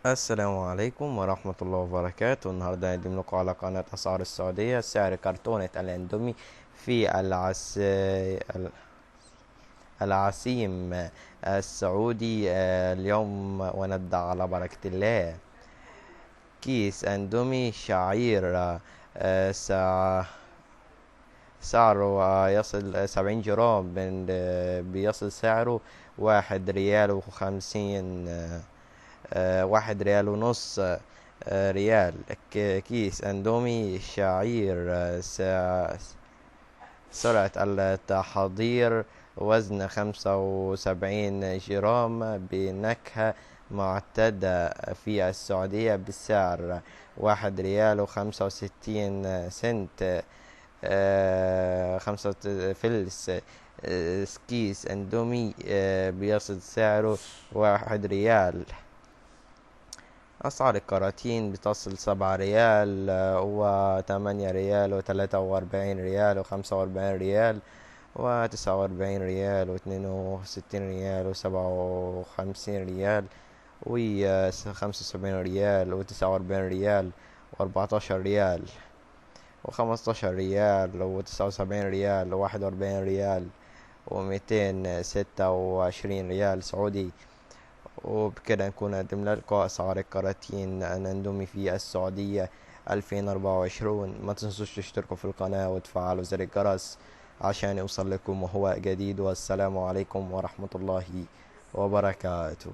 السلام عليكم ورحمة الله وبركاته. النهاردة هنقدم لكم على قناة أسعار السعودية سعر كرتونة الأندومي في العسيم السعودي. اليوم ونبدأ على بركة الله. كيس أندومي شعير، سعره يصل 70 جرام، بيصل سعره 1 ريال و50، 1 ريال ونص، ريال. كيس أندومي شعير، سرعة التحضير وزن 75 جرام، بنكهة معتدة في السعودية، بسعر 1 ريال و65 سنت، 5 فلس. كيس أندومي بيصل سعره 1 ريال. أسعار الكراتين بتصل 7 ريال، و8 ريال و43 ريال و45 ريال و49 ريال و62 ريال و57 ريال و75 ريال و49 ريال و14 ريال و15 ريال و79 ريال و41 ريال و226 ريال سعودي. وبكده نكون قدمنا لكم أسعار الكراتين الأندومي في السعودية 2024. ما تنسوش تشتركوا في القناة وتفعلوا زر الجرس عشان يوصل لكم وهو جديد. والسلام عليكم ورحمة الله وبركاته.